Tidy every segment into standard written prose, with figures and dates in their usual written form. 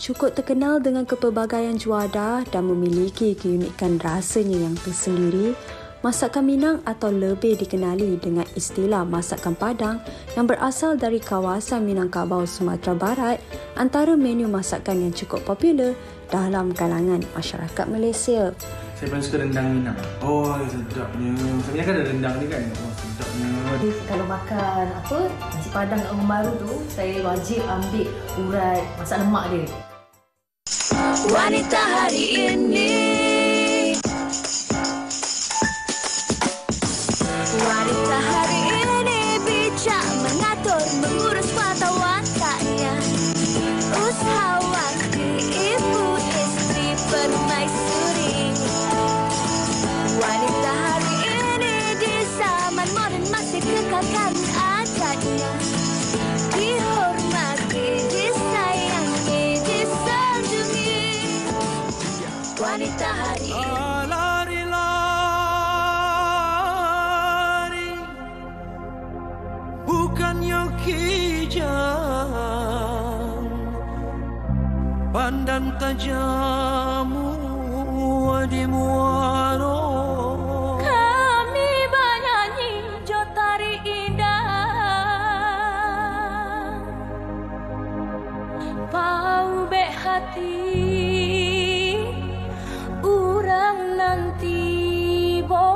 cukup terkenal dengan kepelbagaian juadah dan memiliki keunikan rasanya yang tersendiri. Masakan Minang atau lebih dikenali dengan istilah masakan Padang yang berasal dari kawasan Minangkabau, Sumatera Barat, antara menu masakan yang cukup popular dalam kalangan masyarakat Malaysia. Saya paling suka rendang Minang. Oh, sedapnya. Sebenarnya kan ada rendang ni kan. Oh, sedapnya. Kalau makan nasi Padang kat Orang Baru tu, saya wajib ambil urat masak lemak dia. Wanita hari ini, wanita hari ini bijak mengatur, mengurus mata wataknya. Usahawanti, ibu istri permaisuri. Wanita hari ini di zaman moden masih kekalkan adatnya. Dihormati, disayangi, disanjungi. Wanita hari ini. Lari-lari bukannya kijang, pandang tajamu di muaro. Kami bernyanyi jotari indah, pau bek hati urang nanti bo.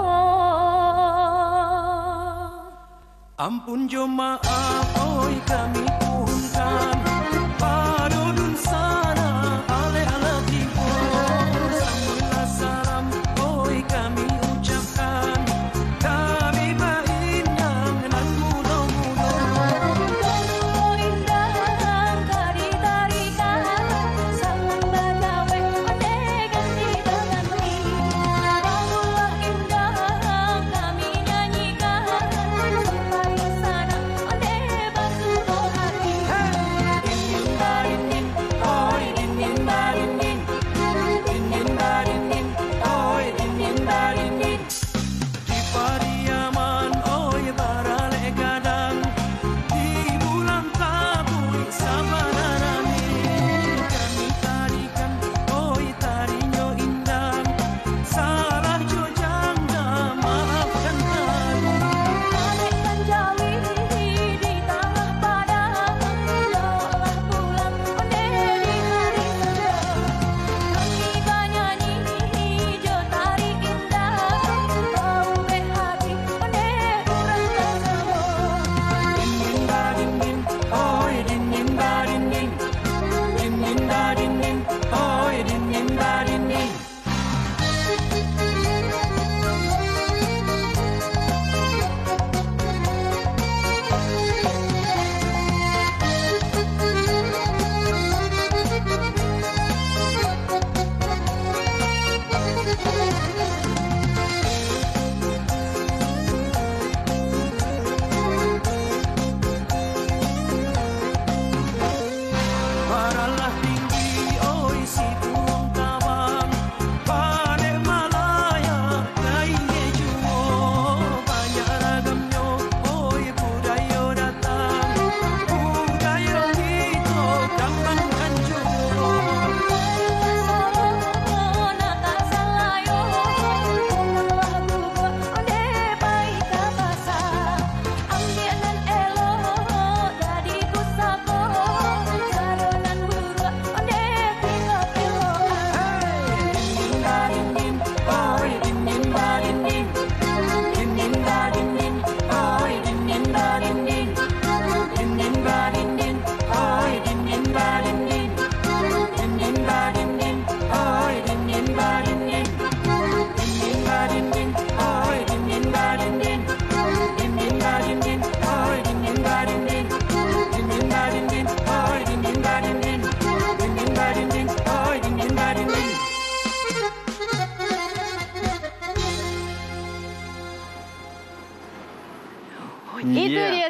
Ampun jo maaf, oi kami punkan padodun sana ale-ale timur. Samula salam, oi kami ucapkan, kami berindang dan mudah-mudah. Indah tari-tarikan, salam bagawe ode ganti dengan mi. Baulah indah kami nyanyikan, sampai sana ode batu hati.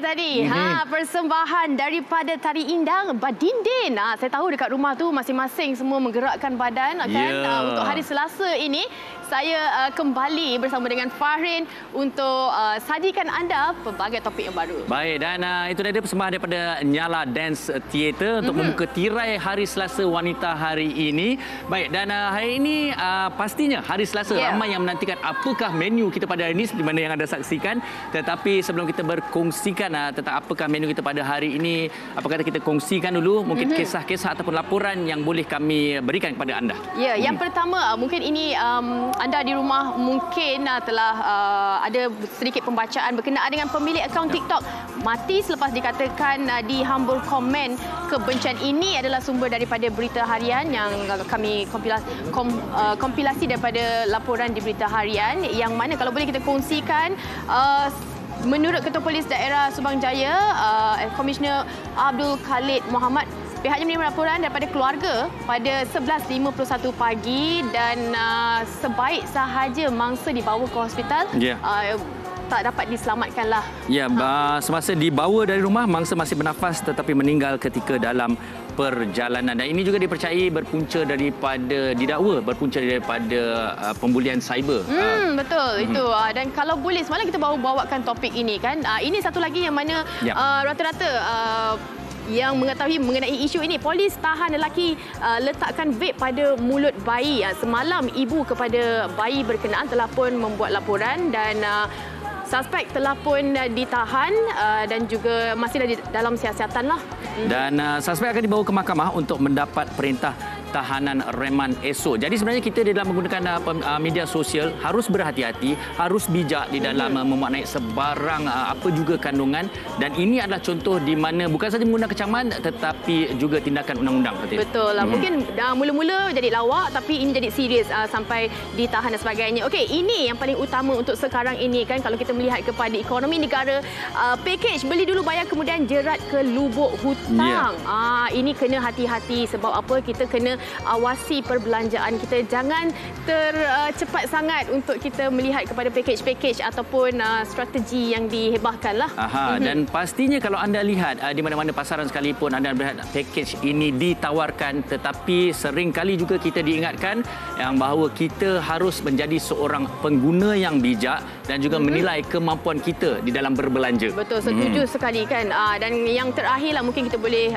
tadi. Persembahan daripada Tari Indang Badindin. Saya tahu dekat rumah tu masing-masing semua menggerakkan badan kan. Untuk hari Selasa ini saya kembali bersama dengan Fahrin untuk sajikan anda pelbagai topik yang baru. Baik, dan itu dia persembahan daripada Nyala Dance Theatre untuk membuka tirai Hari Selasa Wanita hari ini. Baik, dan hari ini pastinya Hari Selasa ramai yang menantikan apakah menu kita pada hari ini seperti mana yang anda saksikan. Tetapi sebelum kita berkongsikan tentang apakah menu kita pada hari ini, apa kata kita kongsikan dulu mungkin kisah-kisah ataupun laporan yang boleh kami berikan kepada anda. Ya, yang pertama mungkin ini anda di rumah mungkin telah ada sedikit pembacaan berkenaan dengan pemilik akaun TikTok mati selepas dikatakan dihambur komen kebencian. Ini adalah sumber daripada berita harian yang kami kompilasi daripada laporan di berita harian, yang mana kalau boleh kita kongsikan. Menurut Ketua Polis Daerah Subang Jaya, Komisioner Abdul Khalid Muhammad, pihaknya menerima laporan daripada keluarga pada 11.51 pagi dan sebaik sahaja mangsa dibawa ke hospital. Tak dapat diselamatkanlah. Ya, semasa dibawa dari rumah, mangsa masih bernafas tetapi meninggal ketika dalam perjalanan. Dan ini juga dipercayai berpunca daripada pembulian cyber. Betul itu. Dan kalau boleh semalam kita bawakan topik ini kan. Ini satu lagi yang mana rata-rata yang mengetahui mengenai isu ini, polis tahan lelaki letakkan vape pada mulut bayi. Semalam ibu kepada bayi berkenaan telah pun membuat laporan dan suspek telah pun ditahan dan juga masih dalam siasatan lah. Dan suspek akan dibawa ke mahkamah untuk mendapat perintah tahanan reman esok. Jadi sebenarnya kita di dalam menggunakan media sosial harus berhati-hati, harus bijak di dalam memaknai sebarang apa juga kandungan, dan ini adalah contoh di mana bukan saja menggunakan kecaman tetapi juga tindakan undang-undang. Betul lah. Mungkin mula-mula jadi lawak tapi ini jadi serius sampai ditahan dan sebagainya. Okey, ini yang paling utama untuk sekarang ini kan, kalau kita melihat kepada ekonomi negara, package beli dulu bayar kemudian jerat ke lubuk hutang. Ini kena hati-hati sebab apa? Kita kena awasi perbelanjaan kita, jangan tercepat sangat untuk kita melihat kepada package-package ataupun strategi yang dihebahkan lah. Dan pastinya kalau anda lihat di mana-mana pasaran sekalipun anda melihat package ini ditawarkan, tetapi sering kali juga kita diingatkan yang bahawa kita harus menjadi seorang pengguna yang bijak dan juga menilai kemampuan kita di dalam berbelanja. Betul, setuju sekali kan. Dan yang terakhirlah mungkin kita boleh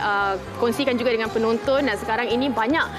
kongsikan juga dengan penonton. Dan sekarang ini banyak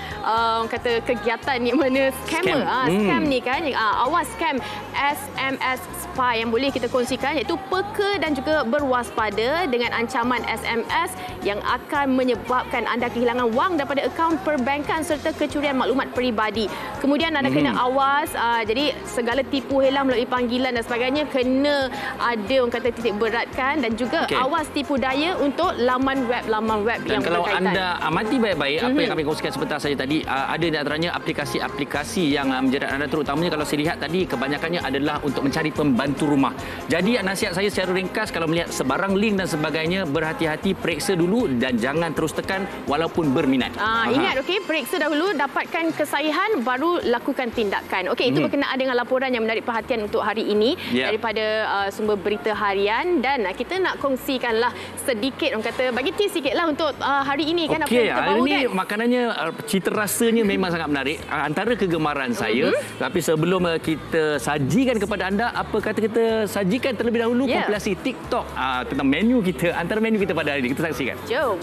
kata kegiatan yang mana scammer. Scam ni kan, awas scam SMS spy yang boleh kita kongsikan, iaitu peka dan juga berwaspada dengan ancaman SMS yang akan menyebabkan anda kehilangan wang daripada akaun perbankan serta kecurian maklumat peribadi. Kemudian anda kena awas, jadi segala tipu hela melalui panggilan dan sebagainya kena ada orang kata titik beratkan, dan juga awas tipu daya untuk laman web dan yang kalau berkaitan. Anda amati baik-baik apa yang kami kongsikan sebentar saja tadi, ada di antaranya aplikasi-aplikasi yang menjerat anda, terutamanya kalau saya lihat tadi kebanyakannya adalah untuk mencari pembantu rumah. Jadi nasihat saya secara ringkas, kalau melihat sebarang link dan sebagainya, berhati-hati, periksa dulu dan jangan terus tekan walaupun berminat. Ingat, periksa dahulu, dapatkan kesahihan baru lakukan tindakan. Itu berkenaan dengan laporan yang menarik perhatian untuk hari ini daripada sumber berita harian, dan kita nak kongsikanlah sedikit, orang kata bagi tips sikitlah untuk hari ini kan, apa yang kita bawa ini makanannya cita rasanya memang sangat menarik, antara kegemaran saya. Tapi sebelum kita sajikan kepada anda, apa kata kita sajikan terlebih dahulu kompilasi TikTok tentang menu kita, antara menu kita pada hari ini. Kita saksikan. Jom.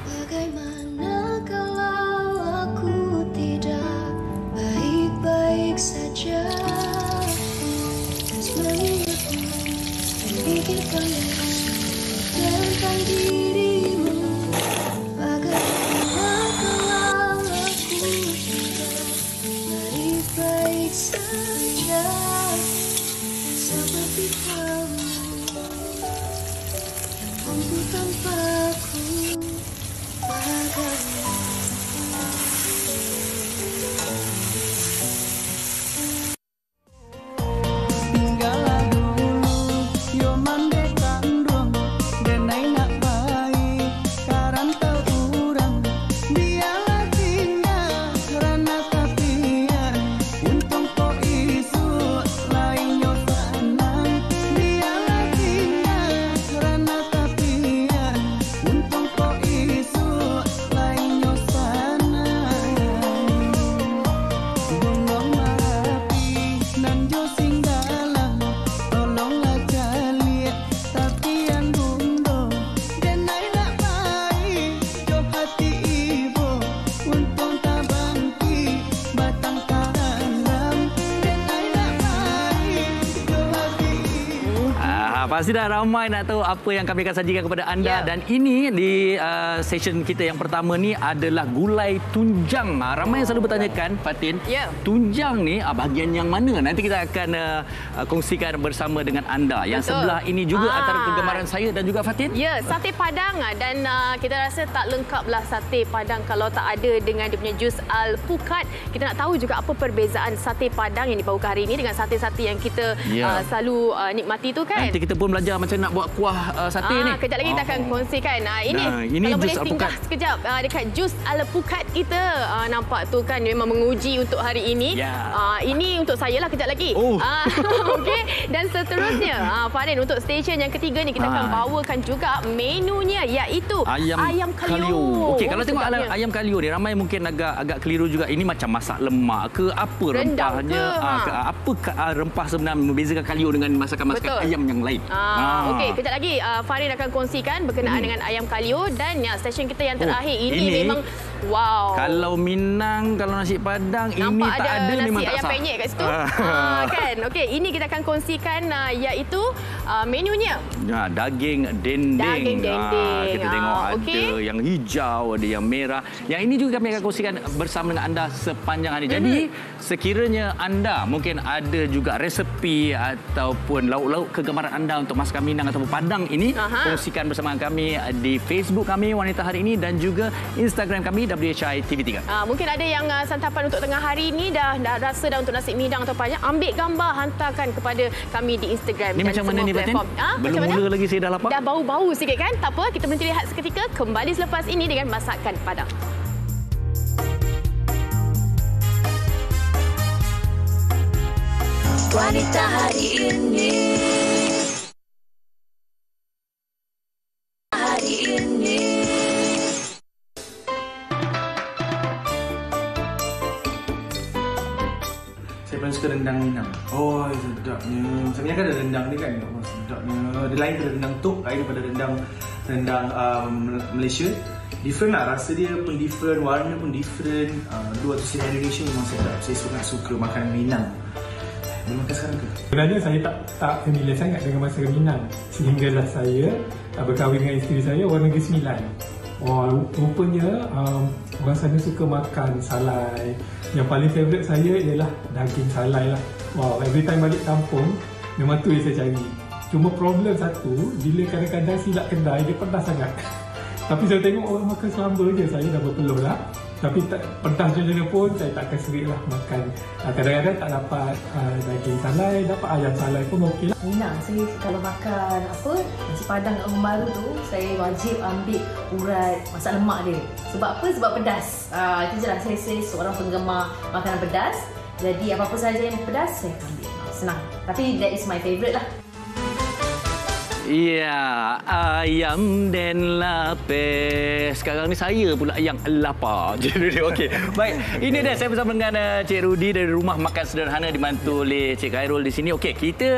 Bagaimana kalau aku tidak baik-baik saja? Terus mengingatmu, memikirkan tentang dirimu. Bagaimana kalau aku tidak baik-baik saja, seperti kamu yang mampu tanpa Pasti dah ramai nak tahu apa yang kami akan sajikan kepada anda. Dan ini di session kita yang pertama ni adalah gulai tunjang. Ramai yang selalu bertanyakan, Fatin, tunjang ni bahagian yang mana? Nanti kita akan kongsikan bersama dengan anda. Yang sebelah ini juga antara kegemaran saya dan juga Fatin. Ya, sate padang dan kita rasa tak lengkaplah sate padang kalau tak ada dengan dia punya jus alpukat. Kita nak tahu juga apa perbezaan sate padang yang dibawakan hari ini dengan sate-sate yang kita selalu nikmati tu kan. Nanti kita pun belajar macam nak buat kuah sate ni. Kejap lagi kita akan kongsikan. Ini kalau boleh singgah sekejap dekat jus alpukat kita. Nampak tu kan memang menguji untuk hari ini. Ini untuk saya lah kejap lagi. Okey. Dan seterusnya Farin, untuk stesen yang ketiga ni kita akan bawakan juga menunya iaitu ayam kalio. Okey, kalau tengok ayam kalio ni ramai mungkin agak keliru juga. Ini macam masak lemak ke apa rempahnya? Apa rempah sebenarnya membezakan kalio dengan masakan-masakan ayam yang lain? Okey, kejap lagi Farin akan kongsikan berkenaan dengan ayam kalio dan stesen kita yang terakhir ini memang wow. Kalau Minang, kalau nasi Padang nampak ini tak ada memang tak ayam sah. penyet kat situ. Kan? Okey, ini kita akan kongsikan iaitu menunya. Daging dendeng. Kita tengok ada yang hijau, ada yang merah. Yang ini juga kami akan kongsikan bersama dengan anda sepanjang hari. Jadi sekiranya anda mungkin ada juga resepi ataupun lauk-lauk kegemaran anda untuk masakan Minang ataupun Padang ini, kongsikan bersama kami di Facebook kami Wanita Hari Ini dan juga Instagram kami WHI TV3. Mungkin ada yang santapan untuk tengah hari ini dah rasa dah untuk nasi Minang atau banyak, ambil gambar hantarkan kepada kami di Instagram ni dan macam semua mana ni, platform. Belum mula lagi saya dah lapar. Dah bau-bau sikit kan? Tak apa, kita berhenti lihat seketika, kembali selepas ini dengan masakan Padang. Wanita Hari Ini. Hari ini. Saya paling suka rendang Minang. Oh, sedapnya. Sebenarnya kan ada rendang ni kan. Oh, sedapnya. Dia lain daripada rendang tok, lain daripada rendang Malaysia. Different lah, rasa dia pun different, warna pun different. Dua tu sini Indonesia memang sedap. Saya sangat suka makan Minang. Boleh makan sekarang ke? Sebenarnya saya tak familiar sangat dengan masakan Minang. Sehinggalah saya berkahwin dengan isteri saya orang Negeri Sembilan. Rupanya orang sana suka makan salai. Yang paling favourite saya ialah daging salai lah. Every time balik kampung memang tu yang saya cari. Cuma problem satu, bila kadang-kadang silap kedai dia pedas sangat. Tapi saya tengok orang makan selamba je, saya dah berpeluh lah. Tapi pedas je pun saya takkan serik lah makan. Kadang-kadang tak dapat daging salai, dapat ayam salai pun okey lah. Minang, saya kalau makan nasi Padang kat Rumah Baru tu, saya wajib ambil urat masak lemak dia. Sebab apa? Sebab pedas. Itu je lah, saya seorang penggemar makanan pedas. Jadi apa-apa saja yang pedas, saya ambil. Senang. Tapi that is my favourite lah. Ya, ayam dan lapis. Sekarang ni saya pula yang lapar. Okey. Baik, ini dia saya bersama dengan Cik Rudy dari Rumah Makan Sederhana dibantu oleh Cik Khairul di sini. Okey, kita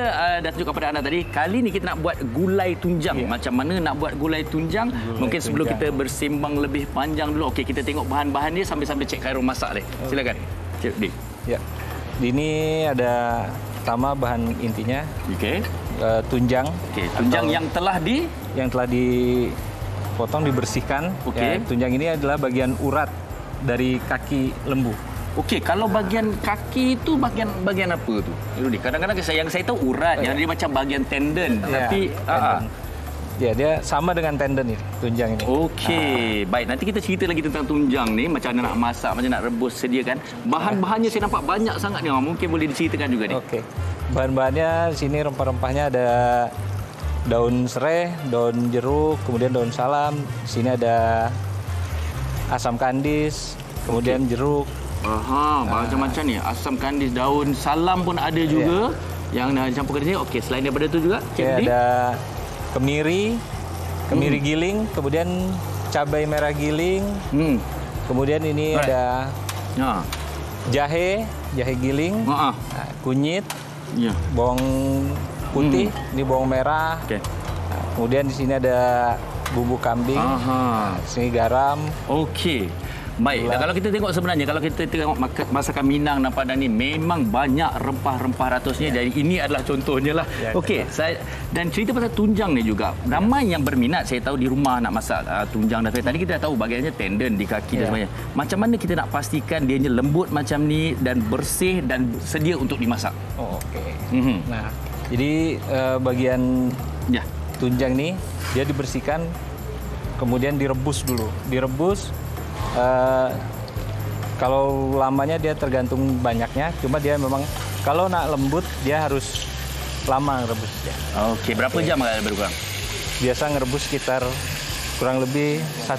dah tunjuk kepada anda tadi. Kali ni kita nak buat gulai tunjang. Macam mana nak buat gulai tunjang? Mungkin sebelum kita bersembang lebih panjang dulu. Okey, kita tengok bahan-bahan dia sambil-sambil Cik Khairul masak ni. Silakan. Cik Rudy. Ya. Ini ada pertama bahan intinya. Okey. Tunjang. Okey, tunjang yang telah dipotong, dibersihkan. Okey. Tunjang ini adalah bagian urat dari kaki lembu. Okey, kalau bagian kaki itu bagian apa tu? Rudy, kadang-kadang yang saya tahu urat, yang dia macam bagian tendon. Tapi Ya, dia sama dengan tendon ini, tunjang ini. Okey, baik. Nanti kita cerita lagi tentang tunjang ni, macam mana nak masak, macam nak rebus, sediakan. Bahan-bahannya saya nampak banyak sangat ni. Mungkin boleh diceritakan juga ni. Okey. Bahan-bahannya di sini rempah-rempahnya ada daun serai, daun jeruk, kemudian daun salam. Di sini ada asam kandis, kemudian jeruk. Macam-macam ni. Asam kandis, daun salam pun ada juga yang dicampurkan di sini. Okey, selain daripada itu juga, ada kemiri giling, kemudian cabai merah giling. Kemudian ini ada jahe giling, kunyit, bawang putih, ini bawang merah. Kemudian di sini ada bumbu kambing, sini garam. Okey. Baik, dan kalau kita tengok sebenarnya, kalau kita tengok masakan Minang dan Padang ni memang banyak rempah-rempah ratusnya. Jadi ini adalah contohnya lah. Okey, dan cerita pasal tunjang ni juga. Ramai yang berminat, saya tahu di rumah nak masak tunjang dan tadi kita dah tahu bagiannya tendon di kaki dan sebagainya. Macam mana kita nak pastikan dia lembut macam ni dan bersih dan sedia untuk dimasak? Nah, jadi bagian tunjang ni dia dibersihkan, kemudian direbus dulu. Direbus, kalau lamanya dia tergantung banyaknya. Cuma dia memang kalau nak lembut dia harus lama ngerebusnya. Okey, berapa jam berkurang? Biasa ngerebus sekitar kurang lebih 5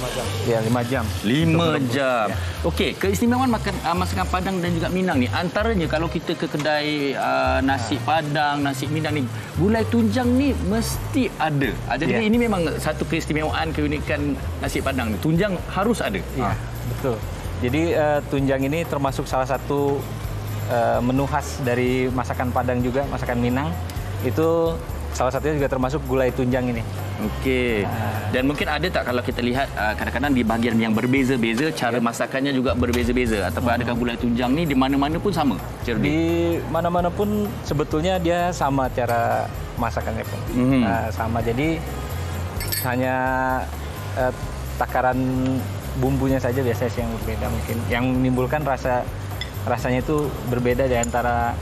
jam. Ya, 5 jam. 5 jam. Okey, keistimewaan masakan Padang dan juga Minang ni, antaranya kalau kita ke kedai nasi Padang, nasi Minang ni, gulai tunjang ni mesti ada. Jadi ini memang satu keistimewaan, keunikan nasi Padang ni. Tunjang harus ada. Ya, betul. Jadi tunjang ini termasuk salah satu menu khas dari masakan Padang juga, masakan Minang. Itu salah satunya juga termasuk gulai tunjang ini. Okey. Dan mungkin ada tak kalau kita lihat kadang-kadang di bahagian yang berbeza-beza cara masakannya juga berbeza-beza, ataupun adakah gulai tunjang ni di mana-mana pun sama? Di mana-mana pun sebetulnya dia sama cara masakannya pun. Sama. Jadi hanya takaran bumbunya saja biasanya yang berbeda mungkin. Yang menimbulkan rasanya itu berbeda di antara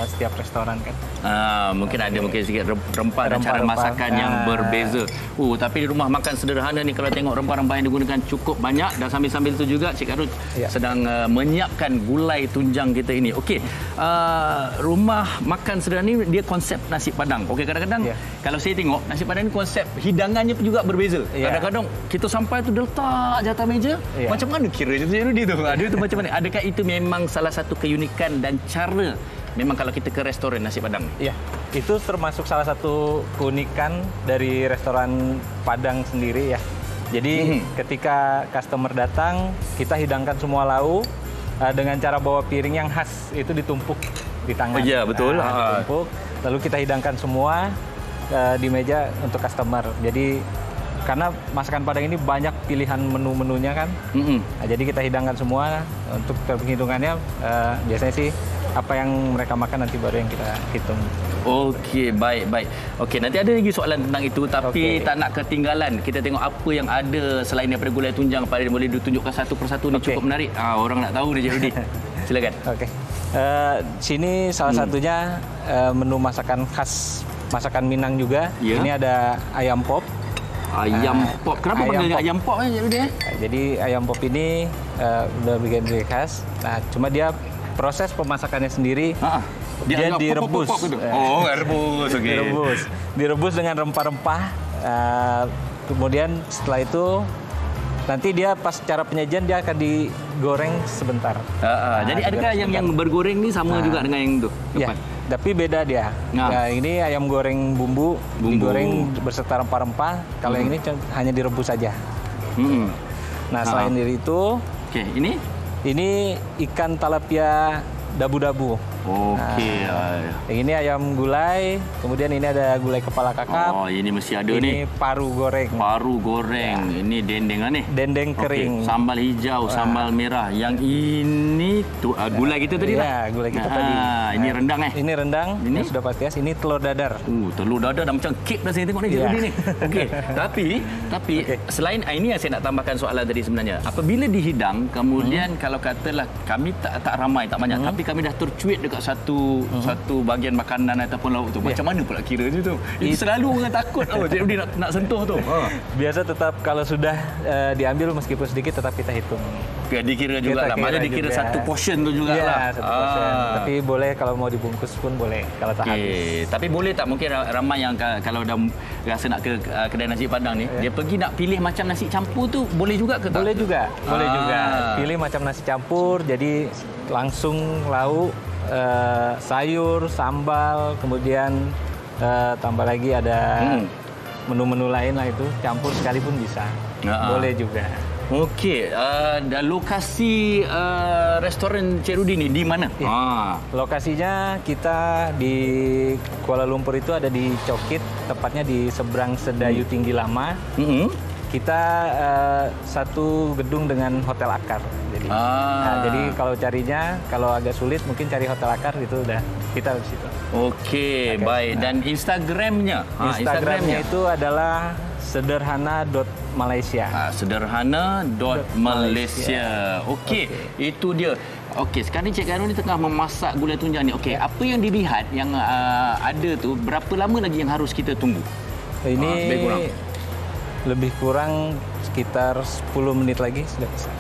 setiap restoran kan. Mungkin ada sedikit rempah dan cara masakan yang berbeza. Tapi di rumah makan sederhana ni kalau tengok rempah-rempah yang digunakan cukup banyak, dan sambil-sambil tu juga Cik Karut sedang menyiapkan gulai tunjang kita ini. Okey. Rumah makan sederhana ni dia konsep nasi Padang. Okey, kadang-kadang kalau saya tengok nasi Padang ni konsep hidangannya pun juga berbeza. Kadang-kadang kita sampai tu dia letak jatah meja. Macam mana kira dia tu? Dia tu macam mana? Adakah itu memang salah satu keunikan dan cara memang kalau kita ke restoran nasi Padang? Iya, itu termasuk salah satu keunikan dari restoran Padang sendiri ya. Jadi ketika customer datang, kita hidangkan semua lauk dengan cara bawa piring yang khas, itu ditumpuk di tangan. Oh iya, betul. Ditumpuk, lalu kita hidangkan semua di meja untuk customer. Jadi karena masakan Padang ini banyak pilihan menu-menunya kan. Jadi kita hidangkan semua. Untuk penghitungannya biasanya sih apa yang mereka makan nanti baru yang kita hitung. Okey, baik. Okey, nanti ada lagi soalan tentang itu, tapi tak nak ketinggalan. Kita tengok apa yang ada selain daripada gulai tunjang. Pada boleh ditunjukkan satu persatu ni cukup menarik. Orang nak tahu ni, Cik Rudi. Silakan. Okey. Sini salah satunya menu masakan khas masakan Minang juga. Ini ada ayam pop. Ayam pop. Kenapa panggilnya ayam pop Cik Rudi? Jadi ayam pop ini udah bagian dari khas. Nah, cuma dia proses pemasakannya sendiri, dia direbus. Rebus. Okey. Direbus dengan rempah-rempah. Kemudian setelah itu nanti dia pas cara penyajian dia akan digoreng sebentar. Jadi adakah yang bergoreng ni sama juga dengan yang itu? Ya, tapi beda dia. Nah, ini ayam goreng bumbu, digoreng beserta rempah-rempah. Kalau yang ini hanya direbus saja. Nah, selain dari itu, ini ikan talapia dabu-dabu. Okey. Yang ini ayam gulai, kemudian ini ada gulai kepala kakap. Ini mesti ada ni. Ini paru goreng. Ini dendeng ni. Dendeng kering. Sambal hijau, sambal merah. Yang ini gulai kita tadi lah. Gulai kita tadi. Ini rendang Ini rendang. Ini sudah pasti. Ini telur dadar. Telur dadar dah macam kek dah saya tengok ni ni. Okey. Tapi selain ini yang saya nak tambahkan soalan tadi sebenarnya. Apabila dihidang, kemudian kalau katalah kami tak ramai, tak banyak, tapi kami dah tercuit dekat satu bagian makanan ataupun lauk tu. Macam mana pula kira tu? Itu selalu orang takut Cik Rudi nak sentuh tu. Biasa tetap kalau sudah diambil meskipun sedikit tetap kita hitung. Dikira jugalah. Maksudnya dikira satu portion tu jugalah. Satu portion. Tapi boleh kalau mau dibungkus pun boleh kalau tak habis. Tapi boleh tak mungkin ramai yang kalau dah rasa nak ke kedai nasi Padang ni, dia pergi nak pilih macam nasi campur tu boleh juga ke tak? Boleh juga. Pilih macam nasi campur, jadi langsung lauk, sayur, sambal, kemudian tambah lagi ada menu-menu lain lah, itu campur sekalipun bisa. Boleh juga. Okey, lokasi restoran Cik Rudi ni di mana? Lokasinya kita di Kuala Lumpur itu ada di Cokit, tepatnya di seberang Sedayu Tinggi Lama. Kita satu gedung dengan Hotel Akar. Jadi kalau carinya, kalau agak sulit mungkin cari Hotel Akar itu udah kita di situ. Okey, baik. Dan Instagramnya? Instagramnya itu adalah sederhana.malaysia. Sederhana.malaysia. Okey, itu dia. Okey, sekarang ni Cik Khairul ni tengah memasak gulai tunjang ni. Okey, apa yang dilihat yang ada tu, berapa lama lagi yang harus kita tunggu? Ini lebih kurang sekitar 10 menit lagi sudah bisa.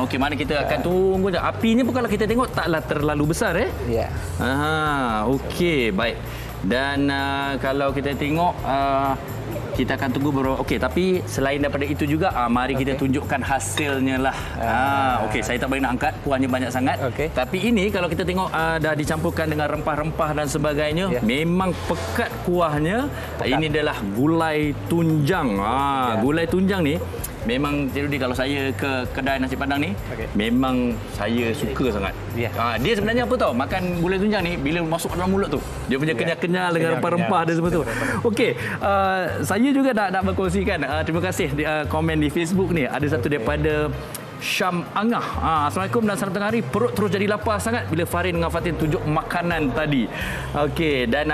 Okey, mana kita akan tunggu. Apinya pun kalau kita tengok taklah terlalu besar Ya. Okey, baik. Dan kalau kita tengok kita akan tunggu okey, tapi selain daripada itu juga mari kita tunjukkan hasilnya lah. Okey, saya tak boleh nak angkat, kuahnya banyak sangat. Tapi ini kalau kita tengok dah dicampurkan dengan rempah-rempah dan sebagainya, memang pekat kuahnya. Ini adalah gulai tunjang. Gulai tunjang ni memang jadi kalau saya ke kedai nasi padang ni, memang saya suka sangat. Dia sebenarnya apa tahu? Makan gulai tunjang ni bila masuk dalam mulut tu, dia punya kenyal-kenyal dengan rempah-rempah dan semua tu. Okey, saya juga nak berkongsikan. Terima kasih komen di Facebook ni. Ada satu daripada Syam Angah. Assalamualaikum dan selamat tengah hari. Perut terus jadi lapar sangat bila Farin dengan Fatin tunjuk makanan tadi. Okey, dan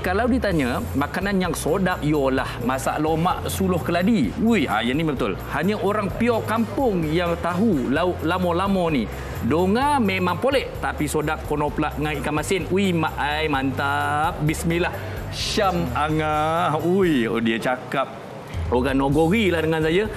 kalau ditanya makanan yang sedap, yolah masak lomak suluh keladi. Yang ni betul. Hanya orang pure kampung yang tahu lauk lamo-lamo ni. Donga memang polek tapi sedap kono pula dengan ikan masin. Mak ai mantap. Bismillah. Syam Angah. Dia cakap orang Nogori lah dengan saya.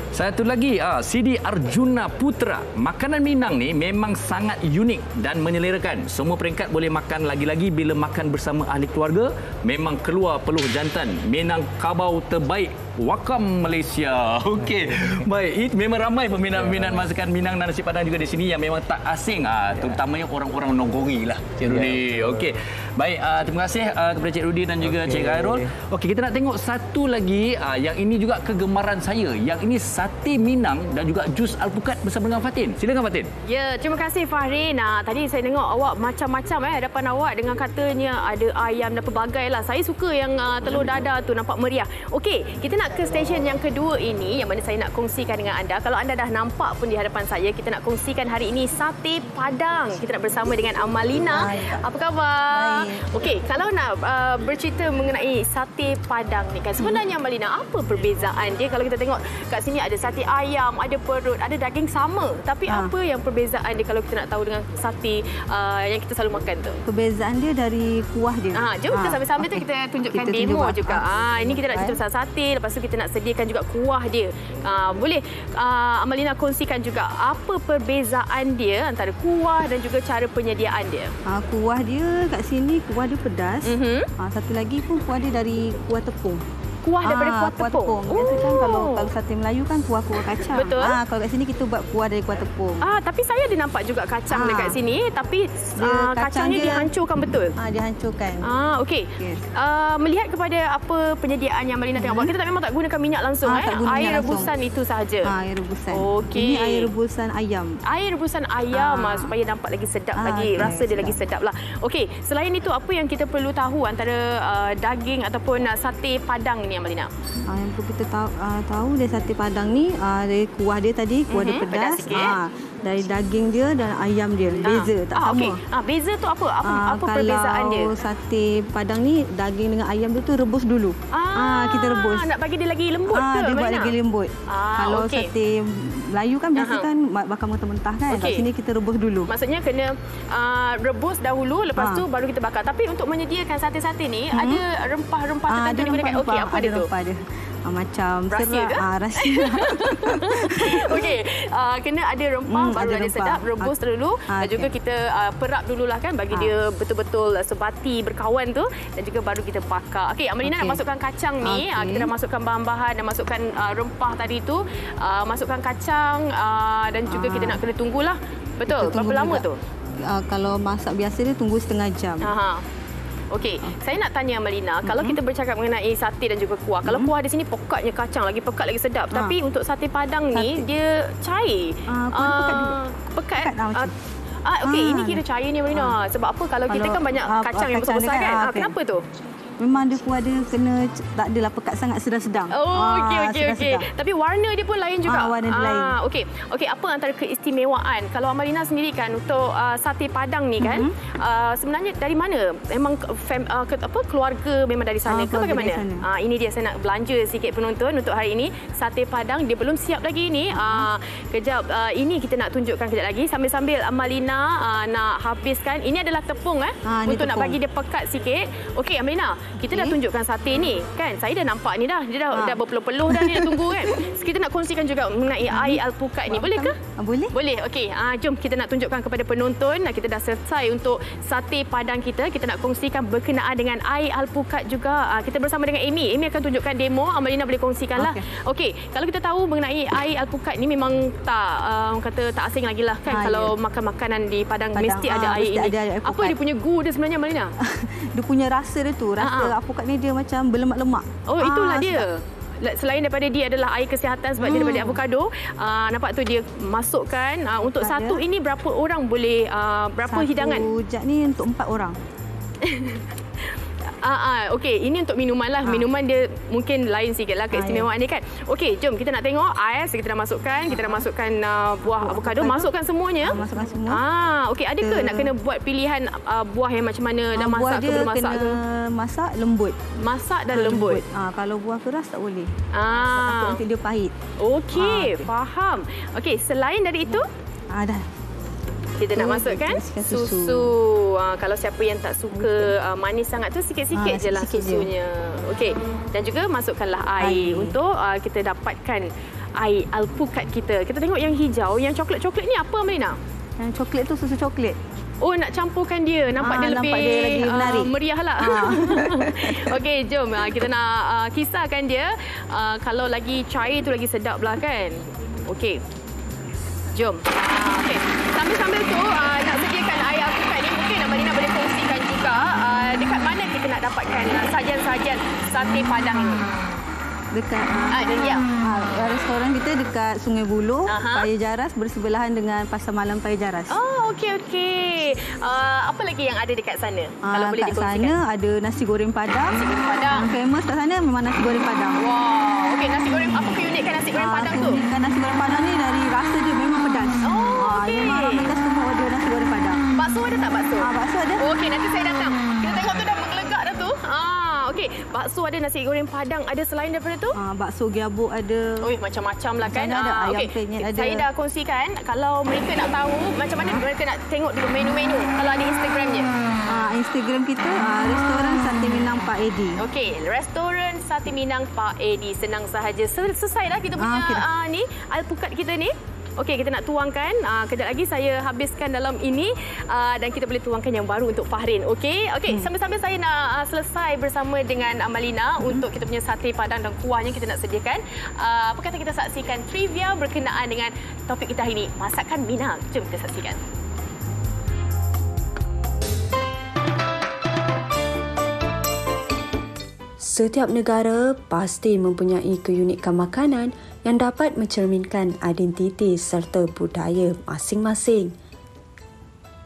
Satu lagi, Sidi Arjuna Putra. Makanan Minang ni memang sangat unik dan menyelerakan. Semua peringkat boleh makan lagi-lagi bila makan bersama ahli keluarga. Memang keluar peluh jantan. Minangkabau terbaik. Wakam Malaysia. Okey. Baik, memang ramai peminat-peminat masakan Minang dan nasi padang juga di sini yang memang tak asing. Terutamanya orang-orang Nogori lah, Cik Rudi. Okey. Baik, terima kasih kepada Cik Rudi dan juga Cik Khairul. Okey, kita nak tengok satu lagi yang ini juga kegemaran saya. Yang ini sate Minang dan juga jus alpukat bersama dengan Fatin. Silakan Fatin. Ya, terima kasih Fahrin. Tadi saya tengok awak macam-macam hadapan awak dengan katanya ada ayam dan pelbagai lah. Saya suka yang telur dadar tu, nampak meriah. Okey, kita nak ke stesen yang kedua ini yang mana saya nak kongsikan dengan anda. Kalau anda dah nampak pun di hadapan saya, kita nak kongsikan hari ini sate Padang. Kita nak bersama dengan Amalina. Apa khabar? Okey, kalau nak bercerita mengenai sate Padang ni kan, sebenarnya Amalina, apa perbezaan dia? Kalau kita tengok kat sini ada sate ayam, ada perut, ada daging sama. Tapi apa yang perbezaan dia kalau kita nak tahu dengan sate yang kita selalu makan tu? Perbezaan dia dari kuah dia. Jom kita sambil-sambil tu kita tunjukkan demo juga. Ini kita nak cerita pasal sate, lepas tu kita nak sediakan juga kuah dia. Boleh Amalina kongsikan juga apa perbezaan dia antara kuah dan juga cara penyediaan dia? Kuah dia kat sini, kuah dia pedas. Satu lagi pun kuah dia dari kuah tepung. Kuah daripada kuah tepung. Biasa kan kalau sate Melayu kan kuah kacang. Betul. Kalau kat sini kita buat kuah dari kuah tepung. Tapi saya ada nampak juga kacang dekat sini, tapi kacangnya dihancurkan betul. Dihancurkan. Okey. Yes. Melihat kepada apa penyediaan yang Amalina tengah buat, kita memang tak gunakan minyak langsung. Air rebusan itu sahaja. Air rebusan. Okey. Ini air rebusan ayam. Air rebusan ayam supaya nampak lagi sedap lagi. Rasa dia lagi sedap lah. Okey, selain itu apa yang kita perlu tahu antara daging ataupun sate Padang ni Amalina? Yang perlu kita tahu dari sate Padang ni, dari kuah dia tadi, kuah dia pedas. Dari daging dia dan ayam dia. Beza, tak sama. Beza tu apa? Apa perbezaan dia? Kalau sate Padang ni, daging dengan ayam tu rebus dulu. Kita rebus. Nak bagi dia lagi lembut ke? Dia buat lagi lembut. Kalau sate Melayu kan biasa kan bakar mentah-mentah kan. Kat sini kita rebus dulu. Maksudnya kena rebus dahulu, lepas tu baru kita bakar. Tapi untuk menyediakan sate-sate ni, ada rempah-rempah tertentu digunakan. Okey, apa dia tu? Rempah dia. Macam rahsia ke? Rahsia. Okey, kena ada rempah baru ada sedap. Rebus dulu dan juga kita perap dululah kan bagi dia betul-betul sebati berkawan tu, dan juga baru kita bakar. Okey, Amalina nak masukkan kacang ni. Kita dah masukkan bahan-bahan dan masukkan rempah tadi tu. Masukkan kacang dan juga kita nak kena tunggulah. Betul. Berapa lama tu? Kalau masak biasa dia tunggu setengah jam. Okey, saya nak tanya Amalina, kalau kita bercakap mengenai sate dan juga kuah, kalau kuah di sini pekatnya kacang, lagi pekat lagi sedap. Tapi untuk sate Padang ni dia cair. Pekat. Pekat. Okey, ini kira cair ni Amalina. Sebab apa? Kalau kita kan banyak kacang yang besar-besar kan. Kenapa tu? memang dia kuah dia kena tak adalah pekat sangat, sedang-sedang. Okey. Tapi warna dia pun lain juga. Warna dia lain. Okey, apa antara keistimewaan kalau Amalina sendiri kan untuk sate Padang ni kan? Sebenarnya dari mana? Memang keluarga memang dari sana ke bagaimana? Ini dia, saya nak belanja sikit penonton untuk hari ini. Sate Padang dia belum siap lagi ni. Kejap, ini kita nak tunjukkan kejap lagi sambil-sambil Amalina nak habiskan. Ini adalah tepung untuk nak bagi dia pekat sikit. Okey Amalina, kita dah tunjukkan sate ni kan. Saya dah nampak ni dah. Dia dah berpeluh-peluh dah, dia dah tunggu kan. Kita nak kongsikan juga mengenai air alpukat ni. Boleh ke? Boleh. Okey, jom kita nak tunjukkan kepada penonton. Kita dah selesai untuk sate Padang kita. Kita nak kongsikan berkenaan dengan air alpukat juga. Kita bersama dengan Amy. Amy akan tunjukkan demo. Amalina boleh kongsikanlah. Okey, kalau kita tahu mengenai air alpukat ni memang tak asing lagi lah kan. Kalau makan makanan di Padang mesti ada air ini. Apa dia punya gu dia sebenarnya Amalina? Dia punya rasa dia tu, rasa alpukat ni dia macam berlemak-lemak. Itulah dia. Selain daripada dia adalah air kesihatan sebab dia daripada avokado, nampak tu dia masukkan untuk satu ini berapa orang boleh berapa hidangan? Satu jat ni untuk 4 orang. Okey, ini untuk minuman lah. Minuman dia mungkin lain sikit lah keistimewaan dia kan. Okey, jom kita nak tengok ais. Kita dah masukkan buah avokado. Masukkan semuanya. Masukkan semua. Okey, ada ke nak kena buat pilihan buah yang macam mana? Dah masak ke belum masak ke? Masak lembut. Masak dan lembut. Kalau buah keras tak boleh. Takut nanti dia pahit. Okey, faham. Okey, selain dari itu? Dah. Kita nak masukkan susu. Kalau siapa yang tak suka manis sangat tu, sikit-sikit je lah susunya. Okey. Dan juga masukkanlah air untuk kita dapatkan air alpukat kita. Kita tengok yang hijau, yang coklat-coklat ni apa Amalina? Yang coklat tu susu coklat. Nak campurkan dia. Nampak dia lebih menarik. Meriah lah. Okey, jom kita nak kisahkan dia. Kalau lagi cair tu lagi sedap lah kan. Okey. Jom. Okey. Sambil-sambil tu nak sediakan air alpukat ni, mungkin Amalina boleh kongsikan juga dekat mana kita nak dapatkan sajian-sajian sate Padang ini. Dekat restoran kita dekat Sungai Buloh, Paya Jaras, bersebelahan dengan Pasar Malam Paya Jaras. Okey. Apa lagi yang ada dekat sana? Kalau boleh dikongsikan. Kat sana ada nasi goreng Padang. Yang famous kat sana memang nasi goreng Padang. Wow. Okey, nasi goreng, apa keunikan nasi goreng Padang tu? Keunikan nasi goreng Padang ni dari rasa dia memang pedas. Okey. Memang orang pedas semua order nasi goreng Padang. Bakso ada tak bakso? Bakso ada. Okey, nanti saya datang. Kita tengok tu dah menggelegak dah tu. Okey, bakso ada, nasi goreng Padang ada, selain daripada tu? Bakso giabuk ada. Macam-macam lah kan. Ada ayam penyet ada. Saya dah kongsikan. Kalau mereka nak tahu macam mana mereka nak tengok dulu menu-menu, kalau ada Instagramnya. Instagram kita Restoran Sate Minang Pak Edi. Okey, Restoran Sate Minang Pak Edi. Senang sahaja. Selesai dah kita punya ni alpukat kita ni. Okey, kita nak tuangkan. Kejap lagi saya habiskan dalam ini dan kita boleh tuangkan yang baru untuk Fahrin. Okey, sambil-sambil saya nak selesai bersama dengan Amalina untuk kita punya sate Padang dan kuahnya kita nak sediakan. Apa kata kita saksikan trivia berkenaan dengan topik kita hari ini, masakan Minang. Jom kita saksikan. Setiap negara pasti mempunyai keunikan makanan yang dapat mencerminkan identiti serta budaya masing-masing.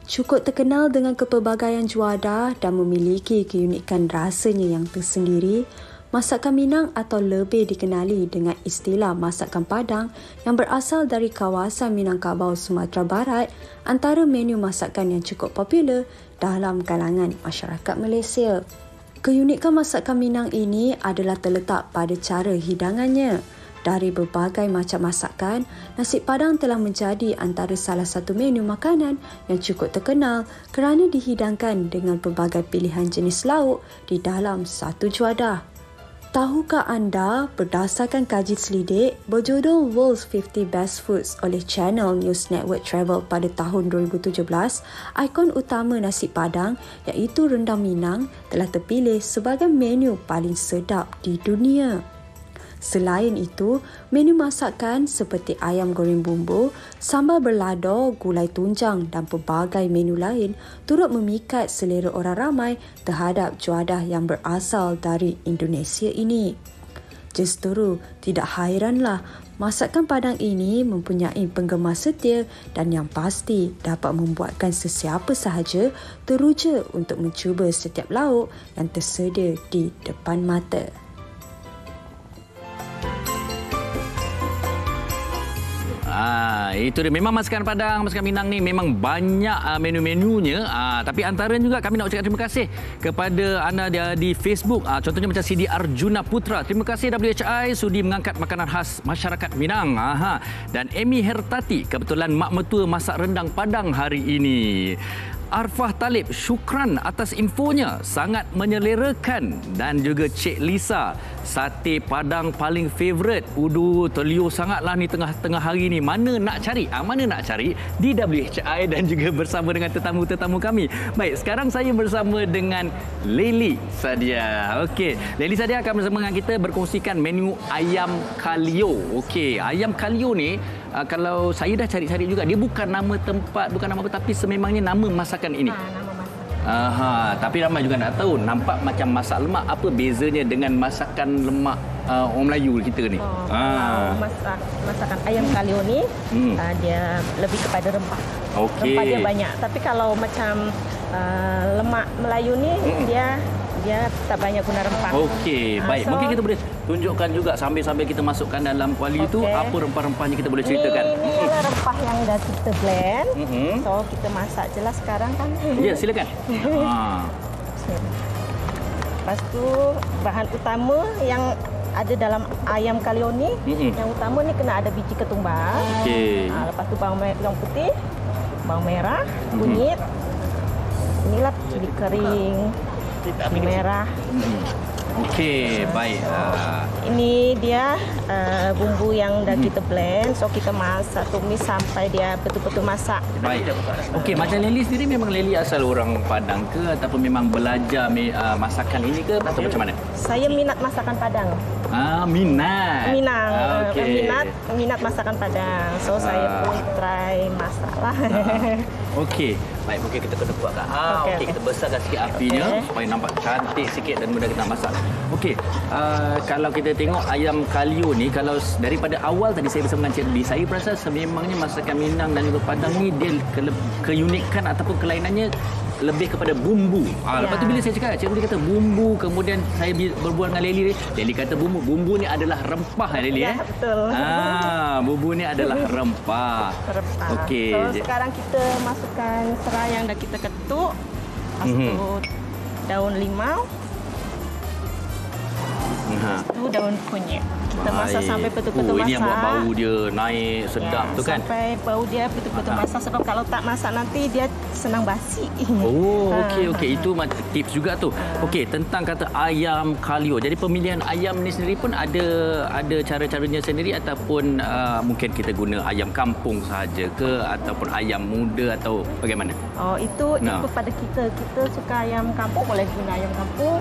Cukup terkenal dengan kepelbagaian juadah dan memiliki keunikan rasanya yang tersendiri, masakan Minang atau lebih dikenali dengan istilah masakan Padang yang berasal dari kawasan Minangkabau, Sumatera Barat, antara menu masakan yang cukup popular dalam kalangan masyarakat Malaysia. Keunikan masakan Minang ini adalah terletak pada cara hidangannya. Dari berbagai macam masakan, nasi Padang telah menjadi antara salah satu menu makanan yang cukup terkenal kerana dihidangkan dengan pelbagai pilihan jenis lauk di dalam satu juadah. Tahukah anda, berdasarkan kaji selidik berjudul World's 50 Best Foods oleh Channel News Network Travel pada tahun 2017, ikon utama nasi Padang iaitu rendang Minang telah terpilih sebagai menu paling sedap di dunia. Selain itu, menu masakan seperti ayam goreng bumbu, sambal berlador, gulai tunjang dan pelbagai menu lain turut memikat selera orang ramai terhadap juadah yang berasal dari Indonesia ini. Justeru, tidak hairanlah Masakan Padang ini mempunyai penggemar setia dan yang pasti dapat membuatkan sesiapa sahaja teruja untuk mencuba setiap lauk yang tersedia di depan mata. Itu dia. Memang masakan Padang, masakan Minang ni memang banyak menu-menunya. Tapi antara juga kami nak ucapkan terima kasih kepada anda di Facebook. Contohnya macam Sidi Arjuna Putra. Terima kasih WHI sudi mengangkat makanan khas masyarakat Minang. Dan Amy Hertati, kebetulan mak mertua masak rendang Padang hari ini. Arfah Talib, syukran atas infonya, sangat menyelerakan. Dan juga Cik Lisa, sate Padang paling favourite. Terliur sangatlah ni tengah-tengah hari ni. Mana nak cari? Mana nak cari? Di WHI dan juga bersama dengan tetamu-tetamu kami. Baik, sekarang saya bersama dengan Lely Sadia. Okey, Lely Sadia akan bersama dengan kita berkongsikan menu ayam kalio. Okey, ayam kalio ni kalau saya dah cari-cari juga, dia bukan nama tempat, bukan nama apa, tapi sememangnya nama masakan ini. Nama masakan. Tapi ramai juga nak tahu, nampak macam masak lemak. Apa bezanya dengan masakan lemak orang Melayu kita ni? Masakan ayam kalio ni, dia lebih kepada rempah. Okey. Rempah dia banyak. Tapi kalau macam lemak Melayu ni, dia tak banyak guna rempah. Okey, baik. Mungkin kita boleh tunjukkan juga sambil-sambil kita masukkan dalam kuali itu, apa rempah-rempahnya kita boleh ceritakan. Ini adalah rempah yang dah kita blend. So, kita masak jelas sekarang kan. Ya, silakan. Lepas tu, bahan utama yang ada dalam ayam kalio ni, yang utama ni kena ada biji ketumbar. Okey. Lepas tu bawang putih, bawang merah, kunyit. Inilah cili kering, merah. Okey, baik. Ini dia bumbu yang dah kita blend. So kita masak, tumis sampai dia betul-betul masak. Baik. Okey, macam Lely sendiri, memang Lely asal orang Padang ke ataupun memang belajar masakan ini ke atau macam mana? Saya minat masakan Padang. Minat. Okay. Minat masakan Padang. So saya pun try masak lah. Okey. Baik, mungkin kita kena buat kat. Okey, kita besarkan sikit apinya supaya nampak cantik sikit dan mudah kita masak. Okey, kalau kita tengok ayam kalio ni, kalau daripada awal tadi saya bersama dengan Cik Lee, saya perasan sememangnya masakan Minang dan juga Padang ni dia keunikan ataupun kelainannya lebih kepada bumbu. Lepas tu bila saya cakap, Cik Lee kata bumbu, kemudian saya berbual dengan Lely kata bumbu ni adalah rempah, Lely. Ya, betul. Bumbu ni adalah rempah. Okey. So sekarang kita masukkan serai yang dah kita ketuk. Lepas tu daun limau. Itu daun kunyit. Kita masak sampai betul-betul masak. Ini yang buat bau dia naik sedap tu kan. Sampai bau dia betul-betul masak, sebab kalau tak masak nanti dia senang basi. Okey. Itu tips juga tu. Okey, tentang kata ayam kalio. Jadi pemilihan ayam ni sendiri pun ada cara-caranya sendiri ataupun mungkin kita guna ayam kampung sahaja ke ataupun ayam muda atau bagaimana? Itu ikut pada kita. Kita suka ayam kampung, boleh guna ayam kampung.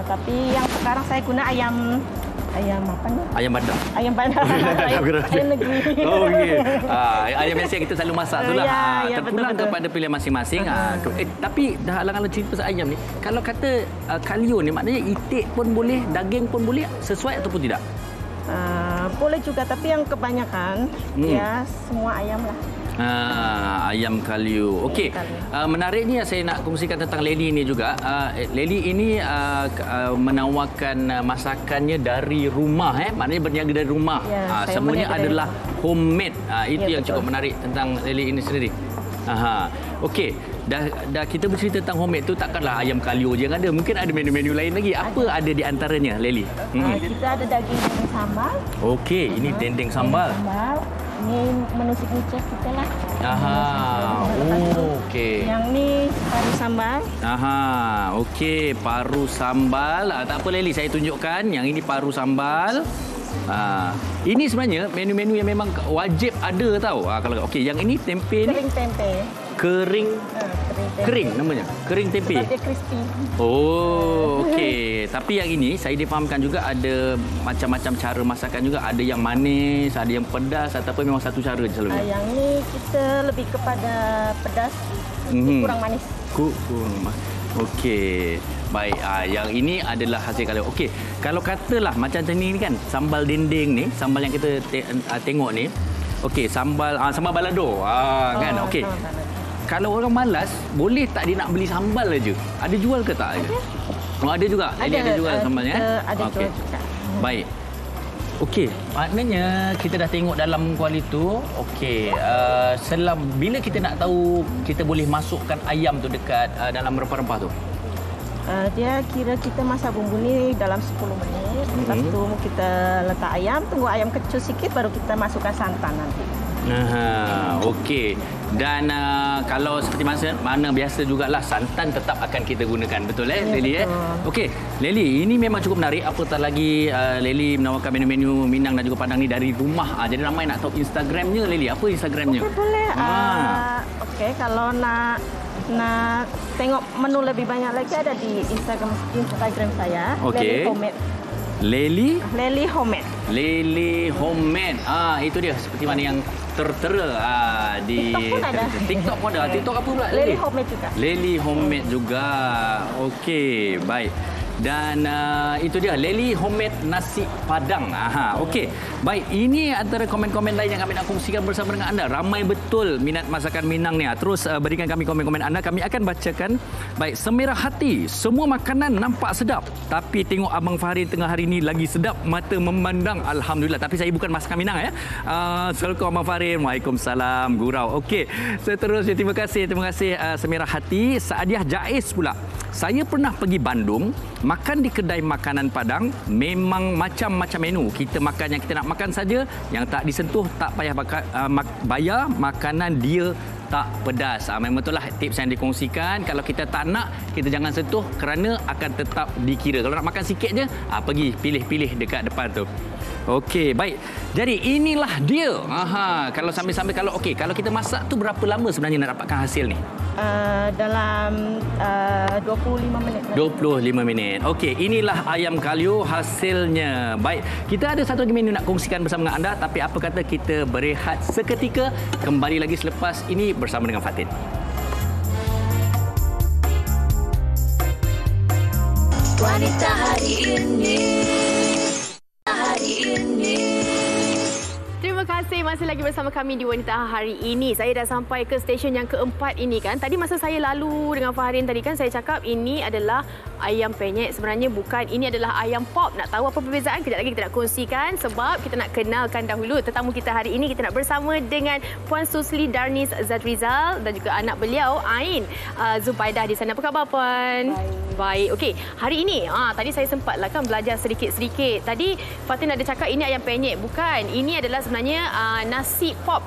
Tapi yang sekarang saya guna ayam apa ni? Ayam bandar. Ayam negeri. Okey. Ayam biasa yang kita selalu masak tu lah. Terpulang kepada pilihan masing-masing. Tapi dah alang-alang cerita pasal ayam ni, kalau kata kalio ni maknanya itik pun boleh, daging pun boleh, sesuai ataupun tidak? Boleh juga, tapi yang kebanyakan ya semua ayam lah. Ayam kalio. Okey. Menariknya saya nak kongsikan tentang Lely ini juga. Lely ini menawarkan masakannya dari rumah, maknanya berniaga dari rumah. Semuanya adalah homemade. Itu yang cukup menarik tentang Lely ini sendiri. Okey. Dah kita bercerita tentang homemade tu, takkanlah ayam kalio je yang ada. Mungkin ada menu-menu lain lagi. Apa ada di antaranya, Lely? Kita ada daging dendeng sambal. Okey, ini dendeng sambal. Ini menu signature kita lah. Okey. Yang ni paru sambal. Okey, paru sambal. Tak apa Lely, saya tunjukkan. Yang ini paru sambal. Ini sebenarnya menu-menu yang memang wajib ada tau. Okey, yang ini tempe ni. Kering tempe. Kering namanya. Kering tempe. Dia crispy. Okey. Tapi yang ini saya difahamkan juga ada macam-macam cara masakan juga. Ada yang manis, ada yang pedas ataupun memang satu cara je selalunya. Yang ni kita lebih kepada pedas, kurang manis. Kurang manis. Okey. Baik, yang ini adalah hasil kalau okey. Kalau katalah macam ni kan, sambal dendeng ni, sambal yang kita tengok ni. Okey, sambal balado. Kan? Okey. Kalau orang malas, boleh tak dia nak beli sambal aja? Ada jual ke tak? Ada juga. Ada jual sambalnya. Ada jual juga. Baik. Okey, maknanya kita dah tengok dalam kuali tu. Okey, bila kita nak tahu kita boleh masukkan ayam tu dekat dalam rempah-rempah tu? Dia kira kita masak bumbu ni dalam 10 minit. Lepas tu kita letak ayam, tunggu ayam kecut sikit baru kita masukkan santan nanti. Okey. Dan kalau seperti mana biasa jugalah santan tetap akan kita gunakan. Betul Lely? Okey, Lely, ini memang cukup menarik. Apatah lagi Lely menawarkan menu-menu Minang dan juga Padang ni dari rumah. Jadi ramai nak tahu Instagramnya Lely. Apa Instagramnya? Okey, boleh. Okey, kalau nak tengok menu lebih banyak lagi ada di Instagram saya. Okey. Lely Homemade. Lely Homemade. Itu dia seperti mana yang tertera di TikTok pun ada. TikTok apa pula? Lely Homemade juga. Lely Homemade juga. Okey, baik. Dan itu dia Lely Homemade nasi padang. Okey. Baik, ini antara komen-komen lain yang kami nak kongsikan bersama dengan anda. Ramai betul minat masakan Minang ni. Terus berikan kami komen-komen anda. Kami akan bacakan. Baik, semerah hati. Semua makanan nampak sedap. Tapi tengok Abang Faharin tengah hari ini lagi sedap mata memandang. Alhamdulillah. Tapi saya bukan masakan Minang ya. Assalamualaikum Abang Faharin. Waalaikumsalam. Gurau. Okey. Seterusnya terima kasih semerah hati. Saadiah Jais pula. Saya pernah pergi Bandung, makan di kedai makanan Padang, memang macam-macam menu. Kita makan yang kita nak makan saja, yang tak disentuh tak payah bayar, makanan dia tak pedas. Memang itulah tips yang dikongsikan. Kalau kita tak nak, kita jangan sentuh kerana akan tetap dikira. Kalau nak makan sikit je, pergi pilih-pilih dekat depan tu. Okey, baik. Jadi inilah dia. Kalau sambil-sambil kalau kita masak tu berapa lama sebenarnya nak dapatkan hasil ni? Dalam 25 minit. 25 minit. Okey, inilah ayam kalio hasilnya. Baik, kita ada satu lagi menu nak kongsikan bersama dengan anda, tapi apa kata kita berehat seketika, kembali lagi selepas ini bersama dengan Fatin. Wanita hari ini. Terima kasih masih lagi bersama kami di Wanita Hari Ini. Saya dah sampai ke stesen yang keempat ini kan. Tadi masa saya lalu dengan Faharin tadi kan saya cakap ini adalah ayam penyet. Sebenarnya bukan, ini adalah ayam pop. Nak tahu apa perbezaan? Kejap lagi kita nak kongsikan sebab kita nak kenalkan dahulu tetamu kita hari ini. Kita nak bersama dengan Puan Susli Darnis Zadrizal dan juga anak beliau Ain Zubaidah di sana. Apa khabar Puan? Baik. Okey, hari ini tadi saya sempatlah kan belajar sedikit-sedikit. Tadi Fatin ada cakap ini ayam penyet. Bukan. Ini adalah sebenarnya nasi pop.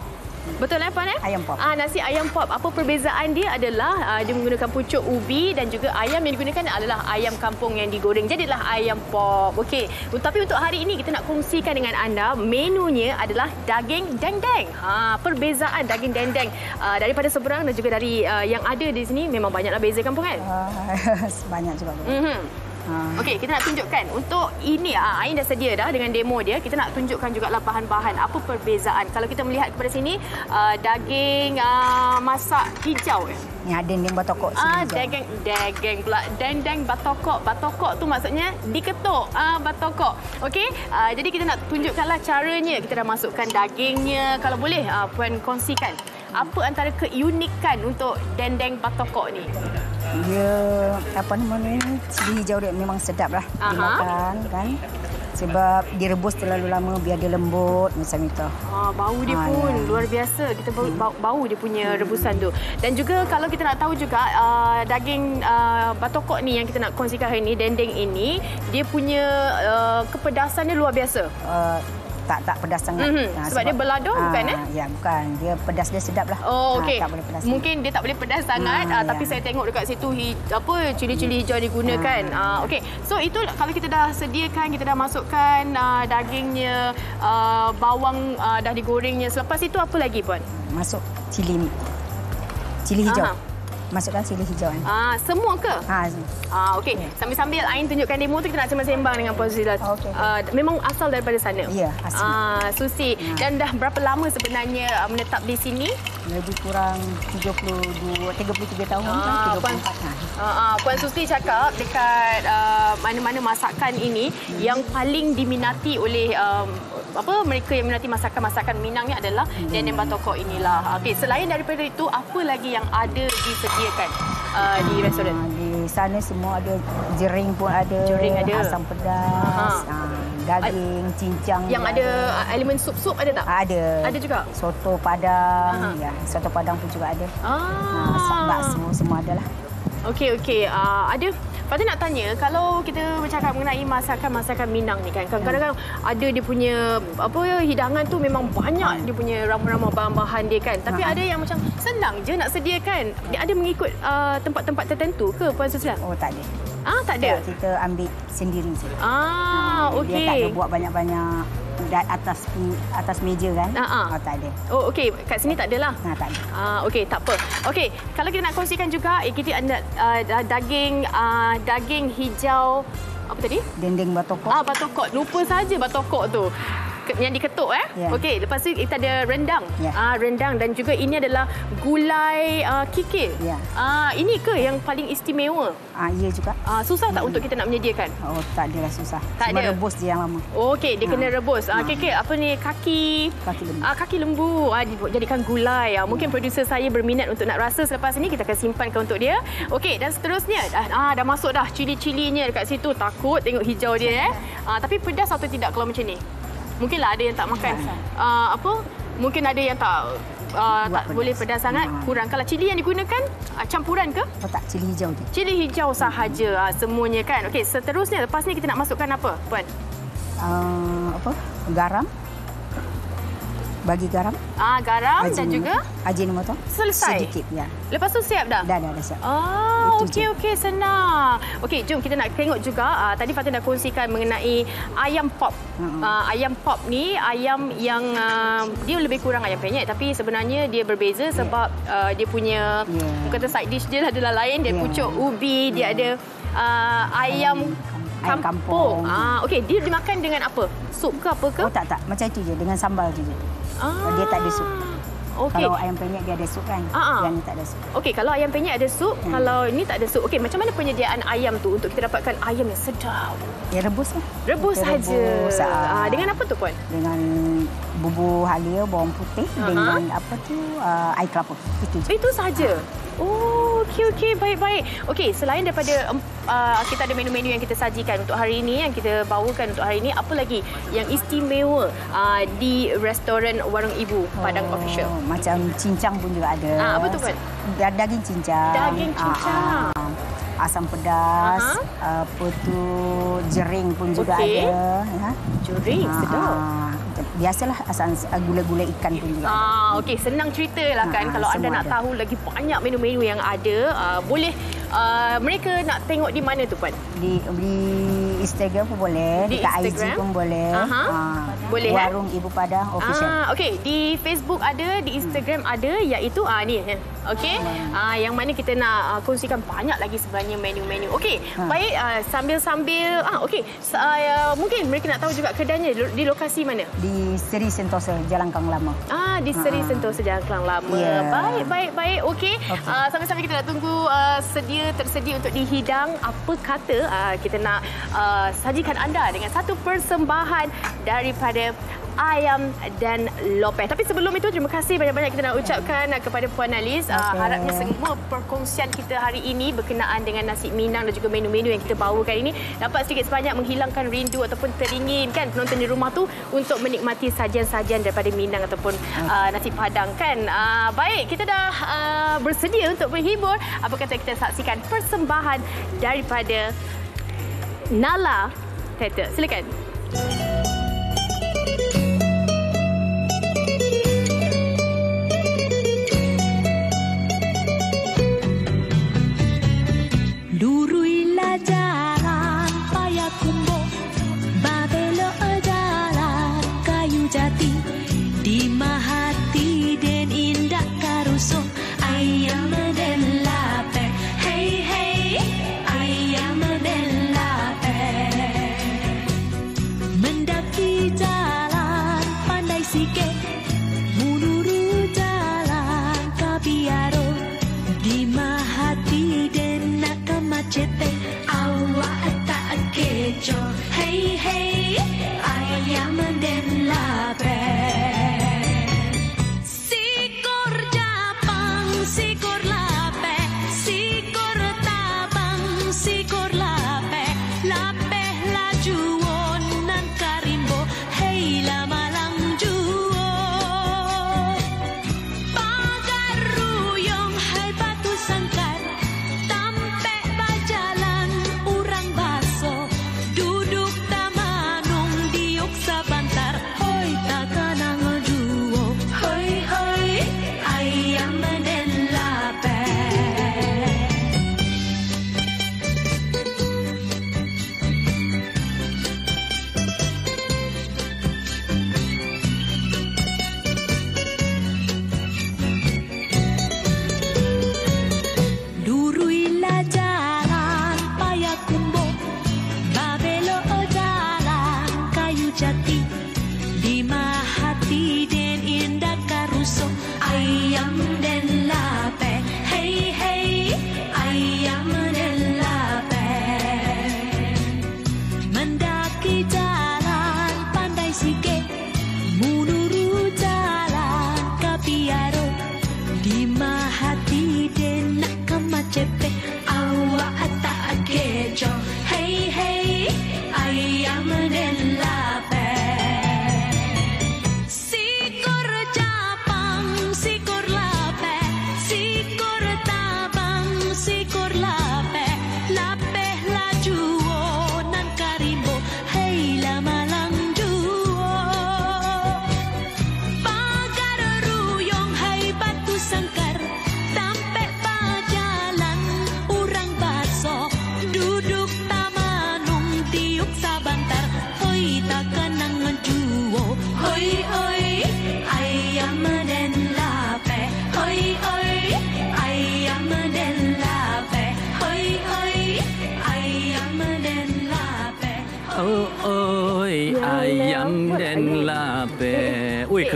Betul Puan? Ayam pop. Nasi ayam pop. Apa perbezaan dia adalah dia menggunakan pucuk ubi dan juga ayam yang digunakan adalah ayam kampung yang digoreng. Jadilah ayam pop. Okey. Tapi untuk hari ini kita nak kongsikan dengan anda menunya adalah daging dendeng. Perbezaan daging dendeng daripada seberang dan juga dari yang ada di sini memang banyaklah beza kampung kan? Banyak juga. Okey, kita nak tunjukkan. Untuk ini, Ain dah sedia dah dengan demo dia. Kita nak tunjukkan jugalah bahan-bahan. Apa perbezaan. Kalau kita melihat kepada sini, daging masak hijau. Ni ada dendeng batokok sini. Daging pula. Dendeng batokok. Batokok tu maksudnya diketuk. Batokok. Okey, jadi kita nak tunjukkanlah caranya. Kita dah masukkan dagingnya. Kalau boleh, Puan kongsikan. Apa antara keunikan untuk dendeng batokok ni? Dia apa namanya, cili hijau dia memang sedap lah dimakan kan. Sebab direbus terlalu lama biar dia lembut macam itu. Bau dia pun luar biasa. Kita bau dia punya rebusan tu. Dan juga kalau kita nak tahu juga daging batokok ni yang kita nak kongsikan hari ini, dendeng ini, dia punya kepedasan dia luar biasa. Tak pedas sangat. Sebab dia balado bukan Ya, bukan. Dia pedas dia sedap lah. Okey. Tak boleh pedas. Mungkin dia tak boleh pedas sangat tapi saya tengok dekat situ cili-cili hijau digunakan. Okey. So itu kalau kita dah sediakan, kita dah masukkan dagingnya, bawang dah digorengnya. Selepas itu apa lagi Puan? Masuk cili hijau. Masukkan cili hijau. Semua ke? Okey. Sambil-sambil Ain tunjukkan demo tu, kita nak sembang dengan Puan Susli. Memang asal daripada sana? Ya, asli. Susi. Dan dah berapa lama sebenarnya menetap di sini? Lebih kurang 33 tahun kan, 34. Puan Susli cakap dekat mana-mana masakan ini yang paling diminati oleh mereka yang minati masakan-masakan Minang ni adalah dendeng batokok inilah. Okey, selain daripada itu, apa lagi yang ada disediakan di restoran? Di sana semua ada, jering pun ada, asam pedas, daging, cincang. Yang ada elemen sup-sup ada tak? Ada. Ada juga? Soto Padang, ya, soto Padang pun juga ada. Bakso semua ada lah. Okey. Ada. Patut nak tanya, kalau kita bercakap mengenai masakan-masakan Minang ni kan, kadang-kadang ada dia punya hidangan tu memang banyak dia punya ramai-ramai bahan-bahan dia kan. Tapi ada yang macam senang je nak sediakan. Dia ada mengikut tempat-tempat tertentu ke Puan Susli? Oh, tak ada. Tak ada. Kita ambil sendiri je. Okey. Dia tak ada buat banyak-banyak atas meja kan. Tak ada. Oh, okey. Kat sini tak adalah. Tak ada. Okey, tak apa. Okey, kalau kita nak kongsikan juga, kita ada daging hijau apa tadi? Dendeng batokok. Batokok. Lupa saja batokok tu. Yang diketuk Okey, lepas tu kita ada rendang. Rendang dan juga ini adalah gulai kikil. Ini ke yang paling istimewa? Ya juga. Susah tak untuk kita nak menyediakan? Oh, tak adalah susah. Tak ada. Rebus je yang lama. Okey, dia kena rebus. Kikil apa ni? Kaki lembu. Kaki lembu. Dijadikan gulai. Mungkin produser saya berminat untuk nak rasa selepas ini, kita akan simpankan untuk dia. Okey, dan seterusnya dah masuk dah cili-cilinya dekat situ. Takut tengok hijau dia Tapi pedas atau tidak kalau macam ni? Mungkinlah ada yang tak makan mungkin ada yang tak boleh pedas sangat, kurang. Kalau cili yang digunakan campuran ke? Tak, cili hijau je. Cili hijau sahaja semuanya kan. Okey, seterusnya lepas ni kita nak masukkan apa, Puan? Garam. Bagi garam. Garam dan juga Ajinomoto. Selesai. Sedikit ya. Lepas tu siap dah? Dah siap. Okey, senang. Okey, jom kita nak tengok juga. Tadi Fatin dah kongsikan mengenai ayam pop. Ayam pop ni ayam yang dia lebih kurang ayam penyet, tapi sebenarnya dia berbeza sebab dia punya kata side dish dia adalah lain. Dia pucuk ubi, dia ada ayam kampung. Okey, dia dimakan dengan apa? Sup ke apa ke? Oh, tak. Macam itu je, dengan sambal je. Dia tak ada sup. Okay. Kalau ayam penyet dia ada sup kan? Yang ni tak ada sup. Okey, kalau ayam penyet ada sup, kalau ini tak ada sup. Okey, macam mana penyediaan ayam tu untuk kita dapatkan ayam yang sedap? Ya, rebus lah. Rebus saja. Dengan apa tu, Puan? Dengan bubur halia, bawang putih, dengan air kelapa. Itu je. Itu saja. Okey, baik. Okey, selain daripada kita ada menu-menu yang kita sajikan untuk hari ini, yang kita bawakan untuk hari ini, apa lagi yang istimewa di restoran Warung Ibu Padang Official? Macam cincang pun juga ada. Apa tu, Puan? Daging cincang. Daging cincang. Asam pedas, jering pun juga ada. Jering, sedap. Biasalah gula-gula ikan pun juga. Okey, senang ceritalah kan. Kalau anda nak tahu lagi banyak menu-menu yang ada, boleh mereka nak tengok di mana tu, Puan? Di Instagram pun boleh, di IG pun boleh. Boleh Warung Ibu Padang Official. Okey, di Facebook ada, di Instagram ada, iaitu ni. Okey. Yang mana kita nak kongsikan banyak lagi sebenarnya menu-menu. Okey, baik, sambil-sambil okey, mungkin mereka nak tahu juga kedainya di lokasi mana? Di Seri Sentosa, Jalan Klang Lama. Di Seri Sentosa, Jalan Klang Lama. Baik. Okey. Sambil-sambil kita nak tunggu tersedia untuk dihidang. Apa kata kita nak sajikan anda dengan satu persembahan daripada ayam dan lopeh. Tapi sebelum itu, terima kasih banyak-banyak kita nak ucapkan kepada Puan Alice. Harapnya semua perkongsian kita hari ini berkenaan dengan nasi Minang dan juga menu-menu yang kita bawakan ini dapat sedikit sebanyak menghilangkan rindu ataupun teringinkan penonton di rumah tu untuk menikmati sajian-sajian daripada Minang ataupun nasi Padang kan. Baik, kita dah bersedia untuk berhibur. Apa kata kita saksikan persembahan daripada Nala Theatre. Silakan. Luruilah jalan Payakumbuh, Babelo jalan kayu jati, di Mahati den indah karuso, ayam den lape, hey hey, ayam den lape.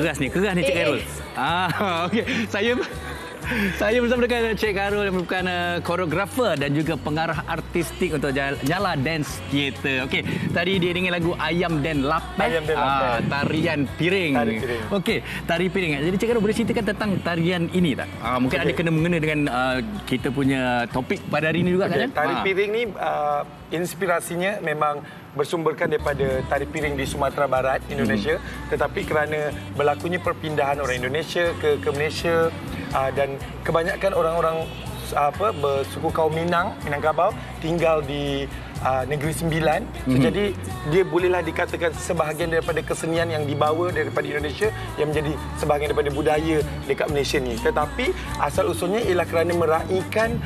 keras ni Cik Khairul. Okey. Saya bersama dengan Cik Khairul yang merupakan koreografer dan juga pengarah artistik untuk Nyala Dance Theatre. Okey, tadi diiringi lagu Ayam Dan Lapeh. Tarian piring. Okey, tari piring. Jadi Cik Khairul boleh ceritakan tentang tarian ini tak? Mungkin ada kena-mengena dengan kita punya topik pada hari ini juga kan? Tari piring ni inspirasinya memang bersumberkan daripada tari piring di Sumatera Barat, Indonesia. Tetapi kerana berlakunya perpindahan orang Indonesia ke Malaysia dan kebanyakan orang-orang bersuku kaum Minangkabau tinggal di Negeri Sembilan. Jadi dia bolehlah dikatakan sebahagian daripada kesenian yang dibawa daripada Indonesia yang menjadi sebahagian daripada budaya dekat Malaysia ni. Tetapi asal usulnya ialah kerana meraihkan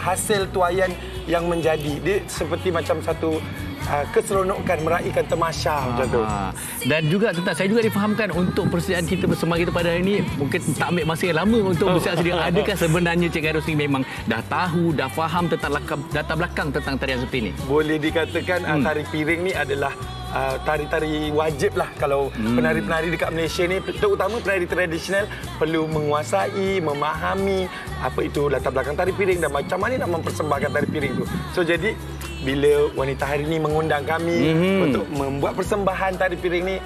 hasil tuaian yang menjadi. Dia seperti macam satu keseronokan meraihkan tamasya macam tu. Dan juga saya juga difahamkan untuk persediaan kita bersama kita pada hari ini mungkin tak ambil masa yang lama untuk bersiap sedia. Adakah sebenarnya Cik Khairul ni memang dah tahu, dah faham tentang latar belakang tentang tarian seperti ini? Boleh dikatakan tari piring ni adalah tari-tari wajib lah kalau penari-penari dekat Malaysia ni, terutama penari tradisional perlu menguasai, memahami apa itu latar belakang tari piring dan macam mana nak mempersembahkan tari piring tu. So jadi bila wanita hari ini mengundang kami untuk membuat persembahan tari piring ni,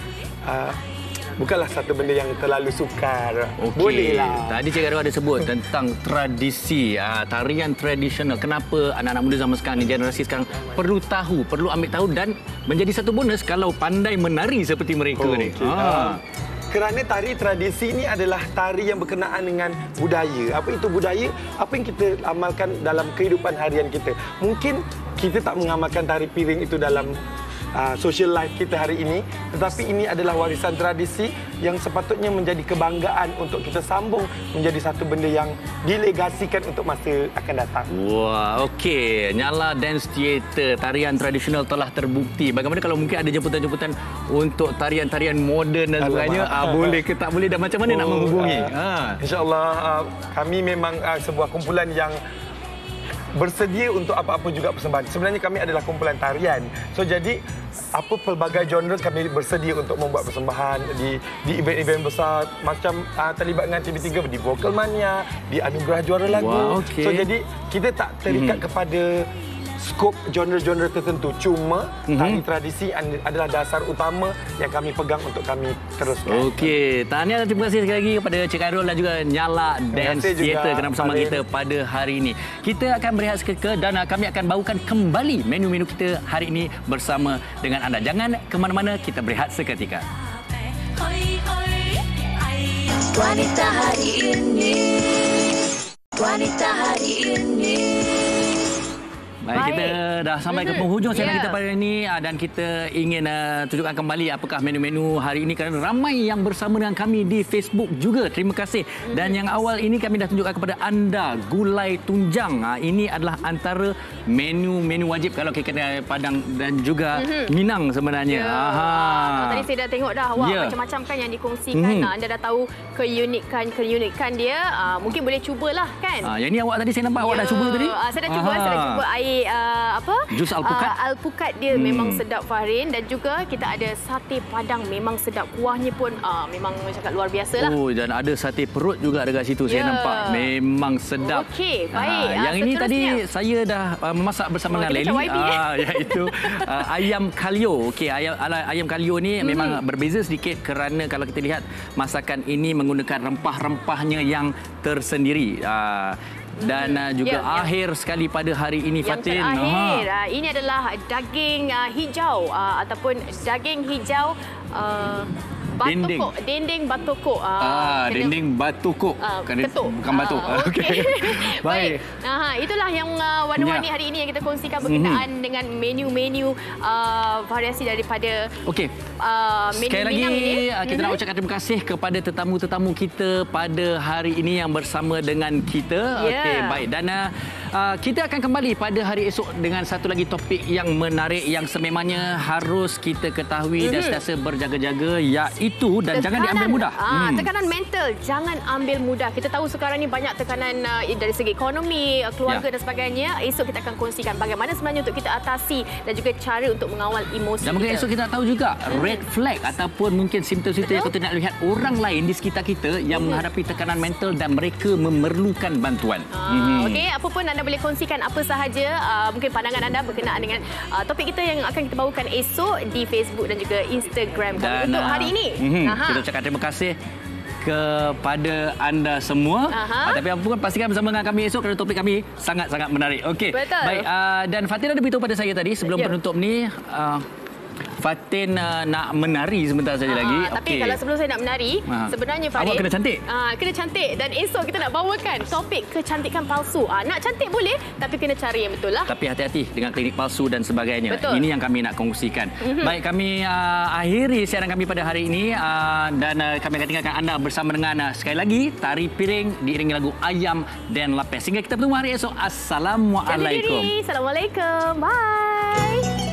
bukanlah satu benda yang terlalu sukar. Bolehlah. Tadi Cik Khairul ada sebut tentang tradisi, tarian tradisional. Kenapa anak-anak muda zaman sekarang ni, generasi sekarang perlu tahu, perlu ambil tahu dan menjadi satu bonus kalau pandai menari seperti mereka ni. Kerana tari tradisi ini adalah tari yang berkenaan dengan budaya. Apa itu budaya? Apa yang kita amalkan dalam kehidupan harian kita. Mungkin kita tak mengamalkan tari piring itu dalam social life kita hari ini, tetapi ini adalah warisan tradisi yang sepatutnya menjadi kebanggaan untuk kita sambung menjadi satu benda yang dilegasikan untuk masa akan datang. Wah, okey. Nyala Dance Theatre, tarian tradisional telah terbukti. Bagaimana kalau mungkin ada jemputan-jemputan untuk tarian-tarian moden dan sebagainya? Boleh ke tak boleh dan macam mana nak menghubungi? InsyaAllah kami memang sebuah kumpulan yang bersedia untuk apa-apa juga persembahan. Sebenarnya kami adalah kumpulan tarian. So jadi apa pelbagai genre kami bersedia untuk membuat persembahan di event-event besar macam terlibat dengan TV3 di Vocal Mania, di Anugerah Juara Lagu. So jadi kita tak terikat kepada skop genre-genre tertentu. Cuma tari tradisi adalah dasar utama yang kami pegang untuk kami teruskan. Okey, tahniah dan terima kasih sekali lagi kepada Cik Khairul dan juga Nyala Dance Theatre kerana bersama kita pada hari ini. Kita akan berehat seketika dan kami akan bawakan kembali menu-menu kita hari ini bersama dengan anda. Jangan ke mana-mana, kita berehat seketika. Wanita hari ini, wanita hari ini. Baik, kita dah sampai ke penghujung siaran kita pada hari ini dan kita ingin tunjukkan kembali apakah menu-menu hari ini kerana ramai yang bersama dengan kami di Facebook juga. Terima kasih. Dan yang awal ini kami dah tunjukkan kepada anda gulai tunjang. Ini adalah antara menu-menu wajib kalau KKN Padang dan juga Minang sebenarnya. Tadi saya dah tengok dah. Wah, macam-macam kan yang dikongsikan. Anda dah tahu keunikan dia. Mungkin boleh cubalah kan. Yang ini awak tadi saya nampak awak dah cuba tadi. Saya dah cuba air jus alpukat. Alpukat dia memang sedap, Fahrin, dan juga kita ada sate Padang memang sedap. Kuahnya pun memang cakap luar biasa lah. Dan ada sate perut juga dekat situ saya nampak. Memang sedap. Okey, baik. Yang ini tadi saya dah memasak bersama dengan Lely. Iaitu ayam kalio. Okey, ayam kalio ni memang berbeza sedikit kerana kalau kita lihat masakan ini menggunakan rempah-rempahnya yang tersendiri. Dan juga akhir sekali pada hari ini, Fatin. Yang terakhir, ini adalah daging hijau ataupun daging hijau dendeng batukuk. Dendeng batukuk. Ketuk. Bukan batuk. Okey. Baik. Itulah yang warna-warni hari ini yang kita kongsikan berkenaan dengan menu-menu variasi daripada menu sekali lagi Minang ini. Kita nak ucapkan terima kasih kepada tetamu-tetamu kita pada hari ini yang bersama dengan kita. Okey, baik. Dan Kita akan kembali pada hari esok dengan satu lagi topik yang menarik yang sememangnya harus kita ketahui dan sentiasa berjaga-jaga, iaitu dan jangan diambil mudah. Tekanan mental jangan ambil mudah. Kita tahu sekarang ni banyak tekanan dari segi ekonomi, keluarga dan sebagainya. Esok kita akan kongsikan bagaimana sebenarnya untuk kita atasi dan juga cara untuk mengawal emosi. Dan mungkin esok kita tahu juga red flag ataupun mungkin simptom-simptom yang kita nak lihat orang lain di sekitar kita yang menghadapi tekanan mental dan mereka memerlukan bantuan. Okey, apa pun anda boleh kongsikan apa sahaja mungkin pandangan anda berkenaan dengan topik kita yang akan kita bawakan esok di Facebook dan juga Instagram kami untuk hari ini. Kita ucapkan terima kasih kepada anda semua. Tapi apa pun pastikan bersama dengan kami esok kerana topik kami sangat-sangat menarik. Okey. Baik, dan Fatin ada beritahu pada saya tadi sebelum penutup ni Fatin nak menari sebentar saja lagi. Tapi kalau sebelum saya nak menari, sebenarnya Farid, awak kena cantik. Kena cantik dan esok kita nak bawakan topik kecantikan palsu. Nak cantik boleh tapi kena cari yang betul lah. Tapi hati-hati dengan klinik palsu dan sebagainya. Betul. Ini yang kami nak kongsikan. Baik, kami akhiri siaran kami pada hari ini dan kami akan tinggalkan anda bersama dengan sekali lagi Tari Piring diiringi lagu Ayam dan Lapis. Sehingga kita bertemu hari esok. Assalamualaikum. Assalamualaikum. Bye.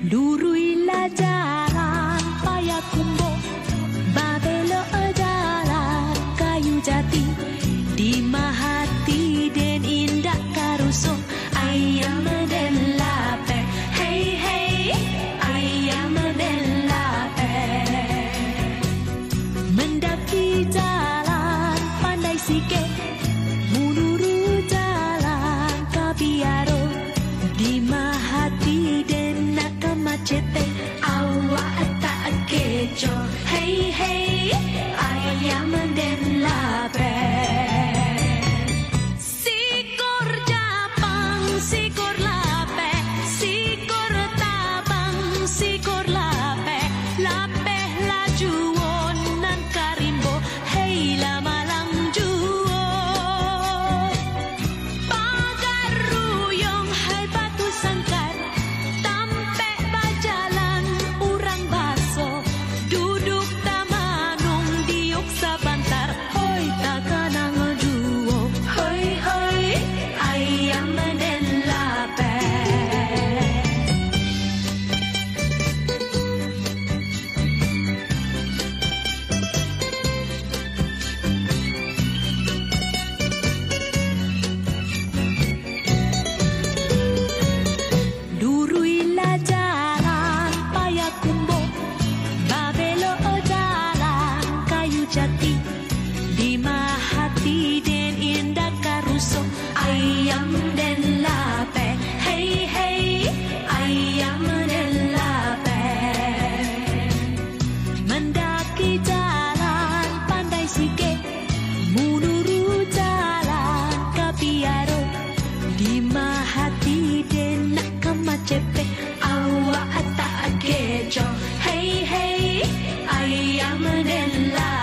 Luruilah jalan Payakumbuh, babelo jalan kayu jati, di mahati den indah karuso, ayam den lape, hey hey, ayam den lape. Mendaki jalan pandai sikit, munuru jalan kabiaro, di mahati den nak macete, awak tak kecoh, hey hey, ayam den lape. Sikor Japang, sikor lape, sikor tabang, sikor lape, lape lajuon nan karimbo, hey lamalang juo. Pagar ruyong, hai batu sangkar, duduk tamanung diuk sabantar, hoi takanang juo, hoi hoi, ayam den lape. Luruilah jalan Payakumbuh, babelo jalan kayu jati, di mahati den indah karuso, ayam den lape, hey hey, ayam den lape. Mendaki jalan pandai sikit, munuru jalan kapiaro, di mahati den nak kemacete, awak tak kecoh, hey hey, ayam den lape.